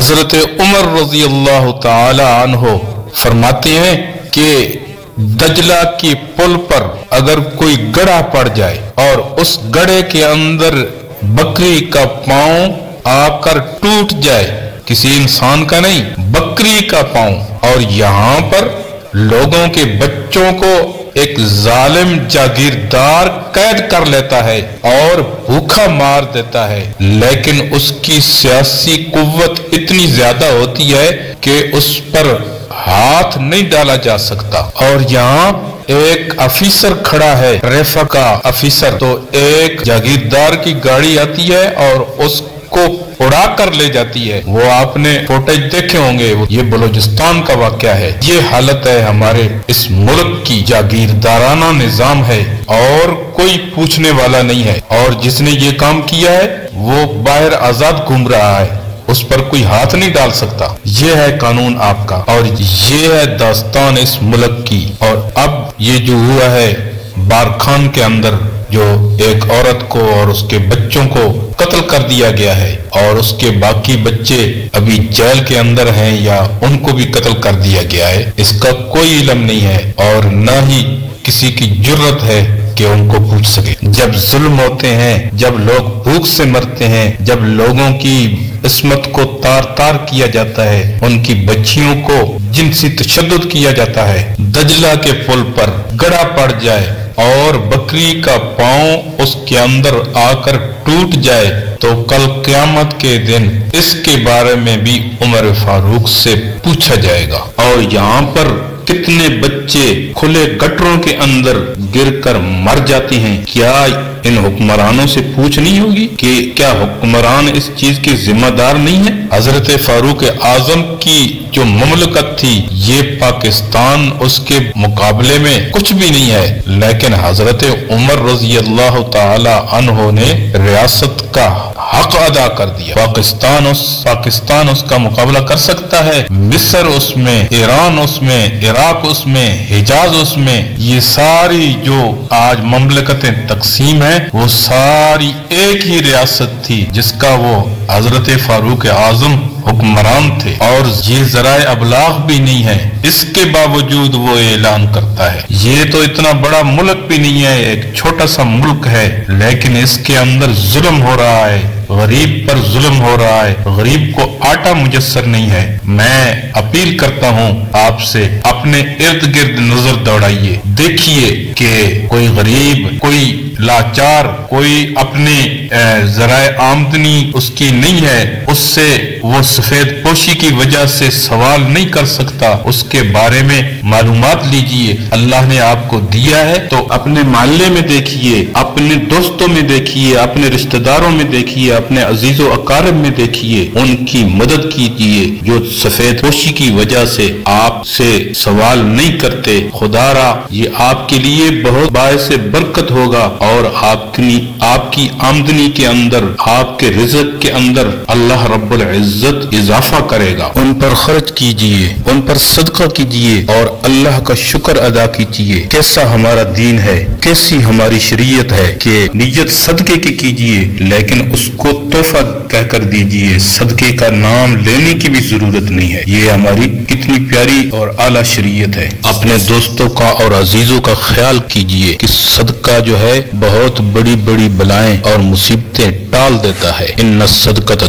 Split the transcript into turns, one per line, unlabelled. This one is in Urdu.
حضرت عمر رضی اللہ تعالی عنہ فرماتے ہیں کہ دجلہ کی پل پر اگر کوئی گڑھا پڑ جائے اور اس گڑھے کے اندر بکری کا پاؤں آ کر ٹوٹ جائے، کسی انسان کا نہیں، بکری کا پاؤں، اور یہاں پر لوگوں کے بچوں کو ایک ظالم جاگیردار قید کر لیتا ہے اور بھوکا مار دیتا ہے، لیکن اس کی سیاسی قوت اتنی زیادہ ہوتی ہے کہ اس پر ہاتھ نہیں ڈالا جا سکتا، اور یہاں ایک افیسر کھڑا ہے، ریفا کا افیسر، تو ایک جاگیردار کی گاڑی آتی ہے اور اس کو اڑا کر لے جاتی ہے۔ وہ آپ نے فوٹیج دیکھے ہوں گے، یہ بلوچستان کا واقعہ ہے۔ یہ حالت ہے ہمارے اس ملک کی، جاگیردارانہ نظام ہے اور کوئی پوچھنے والا نہیں ہے، اور جس نے یہ کام کیا ہے وہ باہر آزاد گھوم رہا ہے، اس پر کوئی ہاتھ نہیں ڈال سکتا۔ یہ ہے قانون آپ کا، اور یہ ہے داستان اس ملک کی۔ اور اب یہ جو ہوا ہے بارکھان کے اندر، جو ایک عورت کو اور اس کے بچوں کو قتل کر دیا گیا ہے، اور اس کے باقی بچے ابھی جیل کے اندر ہیں یا ان کو بھی قتل کر دیا گیا ہے، اس کا کوئی علم نہیں ہے اور نہ ہی کسی کی جرت ہے کہ ان کو پوچھ سکے۔ جب ظلم ہوتے ہیں، جب لوگ بھوک سے مرتے ہیں، جب لوگوں کی عصمت کو تار تار کیا جاتا ہے، ان کی بچیوں کو جنسی تشدد کیا جاتا ہے، دجلہ کے پل پر گڑھا پڑ جائے اور بکری کا پاؤں اس کے اندر آ کر ٹوٹ جائے، تو کل قیامت کے دن اس کے بارے میں بھی عمر فاروق سے پوچھا جائے گا۔ اور یہاں پر کتنے بچے کھلے گٹروں کے اندر گر کر مر جاتے ہیں، کیا ان حکمرانوں سے پوچھ نہیں ہوگی کہ کیا حکمران اس چیز کے ذمہ دار نہیں ہیں؟ حضرت فاروق اعظم کی جو مملکت تھی، یہ پاکستان اس کے مقابلے میں کچھ بھی نہیں ہے، لیکن حضرت عمر رضی اللہ تعالی عنہ نے ریاست کا حق ادا کر دیا۔ پاکستان اس کا مقابلہ کر سکتا ہے، مصر اس میں، ایران اس میں، عراق اس میں، حجاز اس میں، یہ ساری جو آج مملکتیں تقسیم ہیں وہ ساری ایک ہی ریاست تھی جس کا وہ حضرت فاروق اعظم حکمران تھے، اور یہ ذرائع ابلاغ بھی نہیں ہے، اس کے باوجود وہ اعلان کرتا ہے۔ یہ تو اتنا بڑا ملک بھی نہیں ہے، ایک چھوٹا سا ملک ہے، لیکن اس کے اندر ظلم ہو رہا ہے، غریب پر ظلم ہو رہا ہے، غریب کو آٹا میسر نہیں ہے۔ میں اپیل کرتا ہوں آپ سے، اپنے ارد گرد نظر دوڑائیے، دیکھیے کہ کوئی غریب، کوئی لاچار، کوئی اپنے ذرائع آمدنی اس کی نہیں ہے، اس سے وہ سفید پوشی کی وجہ سے سوال نہیں کر سکتا، اس کے بارے میں معلومات لیجئے۔ اللہ نے آپ کو دیا ہے تو اپنے محلے میں دیکھیے، اپنے دوستوں میں دیکھیے، اپنے رشتہ داروں میں دیکھیے، اپنے عزیز و اقارب میں دیکھیے، ان کی مدد کیجئے جو سفید پوشی کی وجہ سے آپ سے سوال نہیں کرتے۔ خدا را یہ آپ کے لیے بہت باعث برکت ہوگا، اور آپ کی آمدنی کے اندر، آپ کے رزق کے اندر اللہ رب العزت اضافہ کرے گا۔ ان پر خرچ کیجئے، ان پر صدقہ کیجئے اور اللہ کا شکر ادا کیجئے۔ کیسا ہمارا دین ہے، کیسی ہماری شریعت ہے کہ نیت صدقے کی کیجئے لیکن اس کو تحفہ کہہ کر دیجئے، صدقے کا نام لینے کی بھی ضرورت نہیں ہے۔ یہ ہماری کتنی پیاری اور اعلیٰ شریعت ہے۔ اپنے دوستوں کا اور عزیزوں کا خیال کیجئے کہ صدقہ جو ہے بہت بڑی بڑی بلائیں اور مصیبتیں ٹال دیتا ہے۔ ان الصدقۃ